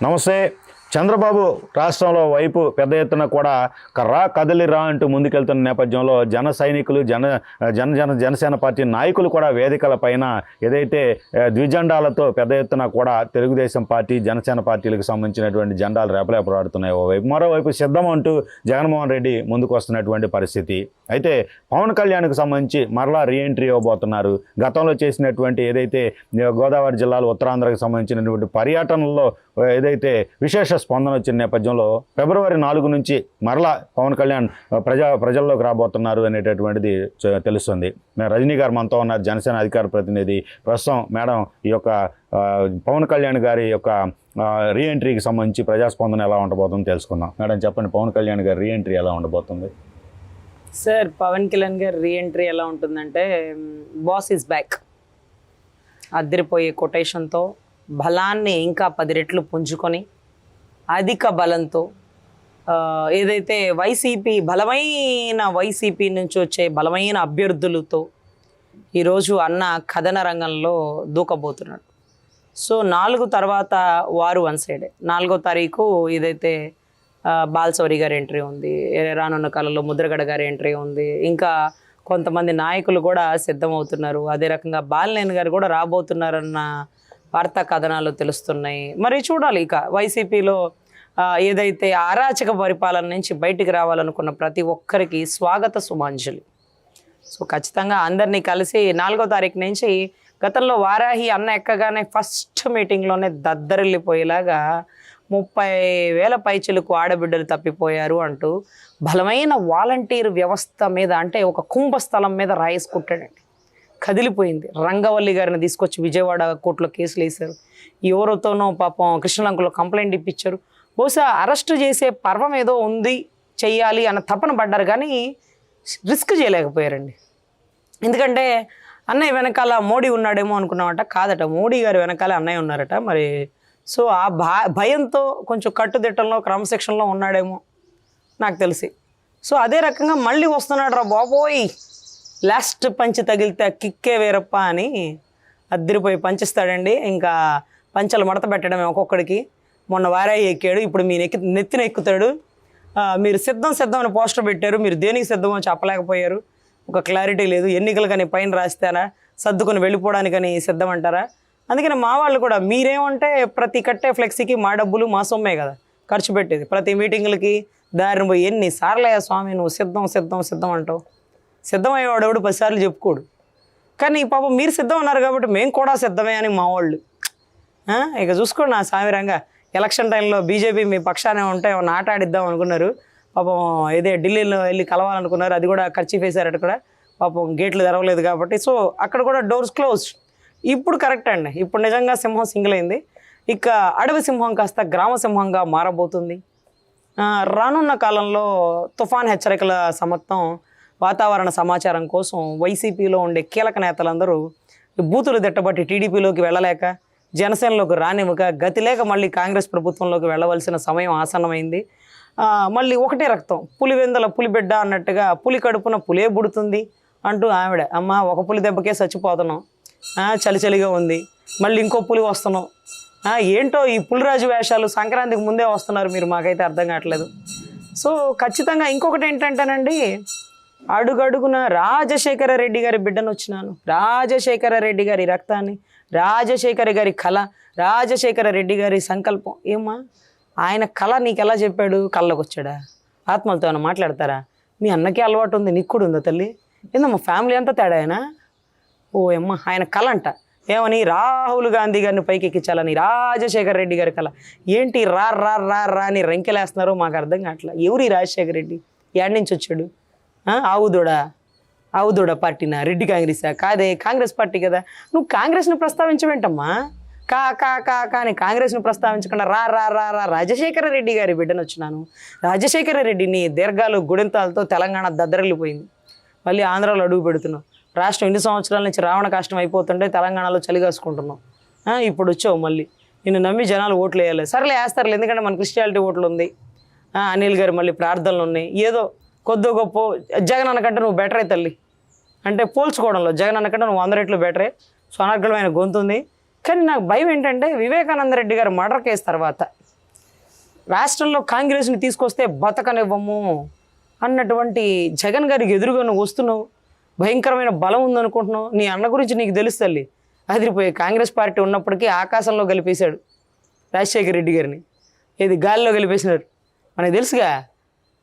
నమస్తే. చంద్రబాబు రాష్ట్రంలో వైపు పెద్ద ఎత్తున కూడా కర్రా కదలిరా అంటూ ముందుకెళ్తున్న నేపథ్యంలో జన సైనికులు జనసేన పార్టీ నాయకులు కూడా వేదికల పైన ఏదైతే ద్విజెండాలతో పెద్ద ఎత్తున కూడా తెలుగుదేశం పార్టీ జనసేన పార్టీలకు సంబంధించినటువంటి జెండాలు రేపలేపలాడుతున్నాయి. ఓవైపు మరోవైపు సిద్ధం అంటూ జగన్మోహన్ రెడ్డి ముందుకు వస్తున్నటువంటి పరిస్థితి. అయితే పవన్ కళ్యాణ్కి సంబంధించి మరలా రీఎంట్రీ ఇవ్వబోతున్నారు. గతంలో చేసినటువంటి ఏదైతే గోదావరి జిల్లాలో ఉత్తరాంధ్రకు సంబంధించినటువంటి పర్యటనల్లో ఏదైతే విశేష స్పందన వచ్చిన నేపథ్యంలో ఫిబ్రవరి 4 నుంచి మరలా పవన్ కళ్యాణ్ ప్రజల్లోకి రాబోతున్నారు అనేటటువంటిది తెలుస్తుంది. రజనీ గారు మనతో ఉన్నారు, జనసేన అధికార ప్రతినిధి. ప్రస్తుతం మేడం ఈ యొక్క పవన్ కళ్యాణ్ గారి యొక్క రీఎంట్రీకి సంబంధించి ప్రజాస్పందన ఎలా ఉండబోతుందో తెలుసుకుందాం. మేడం చెప్పండి, పవన్ కళ్యాణ్ గారి రీఎంట్రీ ఎలా ఉండబోతుంది? సార్, పవన్ కళ్యాణ్ గారి రీఎంట్రీ ఎలా ఉంటుందంటే, బాస్ ఈజ్ బ్యాక్ అద్దరిపోయే కొటేషన్తో బలాన్ని ఇంకా 10 రెట్లు పుంజుకొని అధిక బలంతో ఏదైతే బలమైన వైసీపీ నుంచి వచ్చే బలమైన అభ్యర్థులతో ఈరోజు అన్న కథన రంగంలో దూకబోతున్నాడు. సో 4 తర్వాత వారు వన్ సైడే. 4వ తారీఖు ఏదైతే బాలశౌరి గారి ఎంట్రీ ఉంది, రానున్న కాలంలో ముద్రగడ గారి ఎంట్రీ ఉంది, ఇంకా కొంతమంది నాయకులు కూడా సిద్ధమవుతున్నారు. అదే రకంగా బాలినేని గారు కూడా రాబోతున్నారన్న వార్తా కథనాలు తెలుస్తున్నాయి. మరి చూడాలి. ఇక వైసీపీలో ఏదైతే అరాచక పరిపాలన నుంచి బయటికి రావాలనుకున్న ప్రతి ఒక్కరికి స్వాగత సుమాంజలి. సో ఖచ్చితంగా అందరినీ కలిసి 4వ తారీఖు నుంచి గతంలో వారాహి అన్న ఎక్కగానే ఫస్ట్ మీటింగ్లోనే దద్దరిల్లిపోయేలాగా 30,000 పైచిలకు ఆడబిడ్డలు తప్పిపోయారు అంటూ బలమైన వాలంటీర్ వ్యవస్థ మీద, అంటే ఒక కుంభస్థలం మీద రాయేసుకుంటాడండి. కదిలిపోయింది. రంగవల్లి గారిని తీసుకొచ్చి విజయవాడ కోర్టులో కేసులు వేశారు. ఎవరితోనో పాపం కృష్ణలంకలో కంప్లైంట్ ఇప్పించారు. బహుశా అరెస్ట్ చేసే పర్వం ఏదో ఉంది, చెయ్యాలి అన్న తపన పడ్డారు, కానీ రిస్క్ చేయలేకపోయారండి. ఎందుకంటే అన్నయ్య వెనకాల మోడీ ఉన్నాడేమో అనుకున్నామట. కాదట, మోడీ గారు వెనకాల అన్నయ్య ఉన్నారట. మరి సో ఆ భయంతో కొంచెం కట్టుదిట్టంలో క్రమశిక్షణలో ఉన్నాడేమో నాకు తెలిసి. సో అదే రకంగా మళ్ళీ వస్తున్నాడు రా బాబోయ్, లాస్ట్ పంచి తగిలితే కిక్కే వేరప్ప అని అద్దరిపోయి పంచిస్తాడండి. ఇంకా పంచలు మడత పెట్టడమే ఒక్కొక్కడికి. మొన్న వారాయి ఎక్కాడు, ఇప్పుడు మీ నెత్తిన ఎక్కుతాడు. మీరు సిద్ధం అని పోస్టర్ పెట్టారు, మీరు దేనికి సిద్ధమో చెప్పలేకపోయారు. ఒక క్లారిటీ లేదు. ఎన్నికలు కానీ పైన రాస్తారా, సర్దుకొని వెళ్ళిపోవడానికని సిద్ధం అంటారా? అందుకని మా వాళ్ళు కూడా మీరేమంటే ప్రతి కట్టే ఫ్లెక్సీకి మా డబ్బులు మా సొమ్మే కదా ఖర్చు పెట్టేది. ప్రతి మీటింగులకి దారిని పోయి ఎన్నిసార్లయ్యా స్వామి నువ్వు సిద్ధం అంటావు. సిద్ధమయ్యేవాడు ఎవడు 10 సార్లు చెప్పుకోడు. కానీ పాపం మీరు సిద్ధం అన్నారు కాబట్టి మేము కూడా సిద్ధమే అని మా వాళ్ళు. ఇక చూసుకోండి నా సామిరంగా. ఎలక్షన్ టైంలో బీజేపీ మీ పక్షానే ఉంటే ఆట ఆడిద్దాం అనుకున్నారు. పాపం ఇదే ఢిల్లీలో వెళ్ళి కలవాలనుకున్నారు, అది కూడా ఖర్చు వేశారట కూడా. పాపం గేట్లు తెరవలేదు కాబట్టి. సో అక్కడ కూడా డోర్స్ క్లోజ్. ఇప్పుడు కరెక్ట్ అండి, ఇప్పుడు నిజంగా సింహం సింగిల్ అయింది. ఇక అడవి సింహం కాస్త గ్రామ సింహంగా మారబోతుంది. రానున్న కాలంలో తుఫాన్ హెచ్చరికల సమత్తం వాతావరణ సమాచారం కోసం వైసీపీలో ఉండే కీలక నేతలందరూ బూతులు తిట్టబట్టి టీడీపీలోకి వెళ్ళలేక, జనసేనలోకి రానివ్వక, గతి లేక మళ్ళీ కాంగ్రెస్ ప్రభుత్వంలోకి వెళ్ళవలసిన సమయం ఆసన్నమైంది. మళ్ళీ ఒకటే రక్తం, పులివెందల పులిబిడ్డ అన్నట్టుగా పులి కడుపున పులే బుడుతుంది అంటూ ఆవిడ, అమ్మ ఒక పులి దెబ్బకే చచ్చిపోతున్నాం, చలిగా ఉంది, మళ్ళీ ఇంకో పులి వస్తున్నాం. ఏంటో ఈ పులిరాజు వేషాలు సంక్రాంతికి ముందే వస్తున్నారు మీరు, మాకైతే అర్థం కావట్లేదు. సో ఖచ్చితంగా ఇంకొకటి ఏంటంటేనండి, అడుగడుగున రాజశేఖర రెడ్డి గారి బిడ్డను వచ్చినాను, రాజశేఖర రెడ్డి గారి రక్తాన్ని, రాజశేఖర గారి కళ, రాజశేఖర రెడ్డి గారి సంకల్పం. ఏమ్మా ఆయన కళ నీకు ఎలా చెప్పాడు? కళ్ళకు వచ్చాడా? ఆత్మలతో ఏమైనా మాట్లాడతారా? మీ అన్నకి అలవాటు ఉంది, నీకు కూడా ఉందా తల్లి? ఏందమ్మా ఫ్యామిలీ అంతా తేడా ఆయన? ఓ అమ్మ, ఆయన కళ అంట ఏమని రాహుల్ గాంధీ గారిని పైకి ఎక్కించాలని రాజశేఖర రెడ్డి గారి కళ. ఏంటి రా రా రా రా అని రంకెలేస్తున్నారో మాకు అర్థం కావట్లా. ఎవరి రాజశేఖర రెడ్డి ఏడు నుంచి వచ్చాడు? ఆవుదూడ పార్టీనా? రెడ్డి కాంగ్రెసా? కాదే, కాంగ్రెస్ పార్టీ కదా. నువ్వు కాంగ్రెస్ను ప్రస్తావించవేంటమ్మా? కానీ కాంగ్రెస్ను ప్రస్తావించకుండా రా రా రా రా రాజశేఖర రెడ్డి గారి బిడ్డను వచ్చినాను. రాజశేఖర రెడ్డిని దీర్ఘాలు గుడింతాలతో తెలంగాణ దద్దరిల్లిపోయింది. మళ్ళీ ఆంధ్రాలో అడుగు పెడుతున్నావు. రాష్ట్రం 2 సంవత్సరాల నుంచి రావణ కష్టం అయిపోతుంటే తెలంగాణలో చలిగాసుకుంటున్నాం. ఇప్పుడు వచ్చావు మళ్ళీ. నిన్ను నమ్మి జనాలు ఓట్లు వేయాలి. సర్లే వేస్తారులే, ఎందుకంటే మన క్రిస్టియాలిటీ ఓట్లు ఉంది. అనిల్ గారు మళ్ళీ ప్రార్థనలు ఉన్నాయి. ఏదో కొద్దో గొప్ప జగన్ అన్నకంటే నువ్వు బెటరే తల్లి అంటే పోల్చుకోవడంలో జగన్ అన్నకంటే నువ్వు 100 రెట్లు బెటరే. సో అనర్గళమైన గొంతుంది. కానీ నాకు భయం ఏంటంటే వివేకానంద రెడ్డి గారు మర్డర్ కేసు తర్వాత రాష్ట్రంలో కాంగ్రెస్ని తీసుకొస్తే బతకనివ్వము అన్నటువంటి జగన్ గారికి ఎదురుగా నువ్వు వస్తున్నావు, భయంకరమైన బలం ఉందనుకుంటున్నావు. నీ అన్న గురించి నీకు తెలుసు తల్లి, అదిరిపోయి కాంగ్రెస్ పార్టీ ఉన్నప్పటికీ ఆకాశంలో కలిపేశాడు రాజశేఖర రెడ్డి గారిని, ఏది గాలిలో కలిపేసినారు మనకు తెలుసుగా.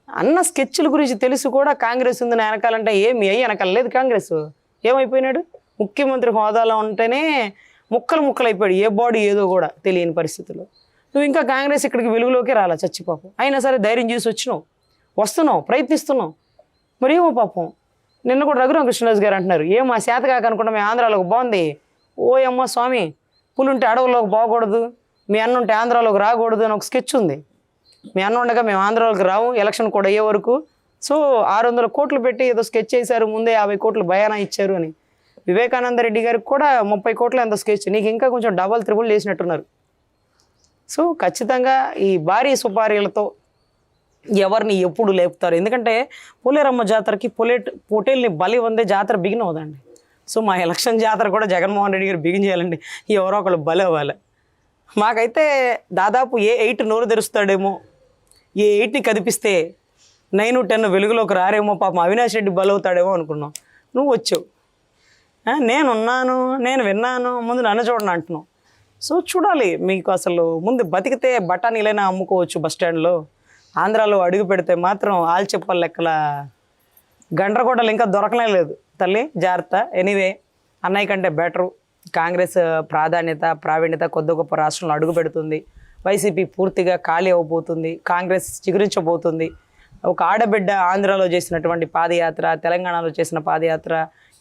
అన్న స్కెచ్ల గురించి తెలుసు కూడా కాంగ్రెస్ ఉందని వెనకాలంటే ఏమి అయ్యి వెనకాల లేదు. కాంగ్రెస్ ఏమైపోయినాడు, ముఖ్యమంత్రి హోదాలో ఉంటేనే ముక్కలు ముక్కలు అయిపోయాడు, ఏ బాడీ ఏదో కూడా తెలియని పరిస్థితుల్లో. నువ్వు ఇంకా కాంగ్రెస్ ఇక్కడికి వెలుగులోకి రాలా చచ్చిపాపం. అయినా సరే ధైర్యం చేసి వస్తున్నావు ప్రయత్నిస్తున్నావు. మరి ఏమో పాపం నిన్న కూడా రఘురామకృష్ణరాజు గారు అంటున్నారు, ఏమో శాత కాక అనుకుంటా మీ ఆంధ్రాలోకి బాగుంది, ఓ అమ్మ స్వామి పులుంటే అడవుల్లోకి పోకూడదు, మీ అన్న ఉంటే ఆంధ్రాలోకి రాకూడదు అని ఒక స్కెచ్ ఉంది. మీ అన్న ఉండగా మేము ఆంధ్రాలోకి రావు, ఎలక్షన్ కూడా అయ్యే వరకు. సో 600 కోట్లు పెట్టి ఏదో స్కెచ్ చేశారు, ముందే 50 కోట్లు భయానా ఇచ్చారు అని. వివేకానంద రెడ్డి గారికి కూడా 30 కోట్ల ఎంత స్కెచ్, నీకు ఇంకా కొంచెం డబల్ త్రిబుల్ చేసినట్టున్నారు. సో ఖచ్చితంగా ఈ భారీ సుపారీలతో ఎవరిని ఎప్పుడు లేపుతారు, ఎందుకంటే పోలేరమ్మ జాతరకి పొటేల్ని బలి వందే జాతర బిగిన్ అవుదండి. సో మా ఎలక్షన్ జాతర కూడా జగన్మోహన్ రెడ్డి గారు బిగిన్ చేయాలండి, ఎవరో ఒకళ్ళు బలి అవ్వాలి. మాకైతే దాదాపు ఏ 8 నోరు తెరుస్తాడేమో, ఏ 8ని కదిపిస్తే 9, 10 వెలుగులోకి రారేమో, పాపం అవినాష్ రెడ్డి బలవుతాడేమో అనుకున్నాం. నువ్వు వచ్చావు, నేనున్నాను, నేను విన్నాను, ముందు నన్ను చూడండి అంటున్నావు. సో చూడాలి, మీకు అసలు ముందు బతికితే బఠానీలైనా అమ్ముకోవచ్చు బస్టాండ్లో. ఆంధ్రాలో అడుగు పెడితే మాత్రం ఆల్చెప్పల లెక్కల గండ్రగొడ్డలు ఇంకా దొరకనే లేదు తల్లి, జాగ్రత్త. ఎనీవే అన్నయ్య కంటే బెటరు, కాంగ్రెస్ ప్రావీణ్యత కొద్ది గొప్ప రాష్ట్రంలో అడుగు పెడుతుంది. వైసీపీ పూర్తిగా ఖాళీ అవ్వబోతుంది, కాంగ్రెస్ చిగురించబోతుంది. ఒక ఆడబిడ్డ ఆంధ్రాలో చేసినటువంటి పాదయాత్ర, తెలంగాణలో చేసిన పాదయాత్ర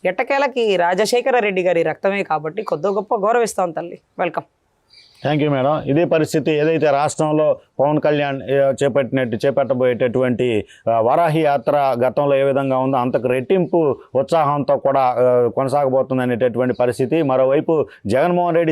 ఎట్టకేలకి రాజశేఖర రెడ్డి గారి రక్తమే కాబట్టి కొద్ది గొప్ప గౌరవిస్తాం తల్లి. వెల్కమ్. Thank you madam. ఇదే పరిస్థితి ఏదైతే రాష్ట్రంలో పవన్ కళ్యాణ్ చేపట్టబోయేటటువంటి వరాహి యాత్ర గతంలో ఏ విధంగా ఉందో అంతకు రెట్టింపు ఉత్సాహంతో కూడా కొనసాగబోతుంది అనేటటువంటి పరిస్థితి. మరోవైపు జగన్మోహన్ రెడ్డి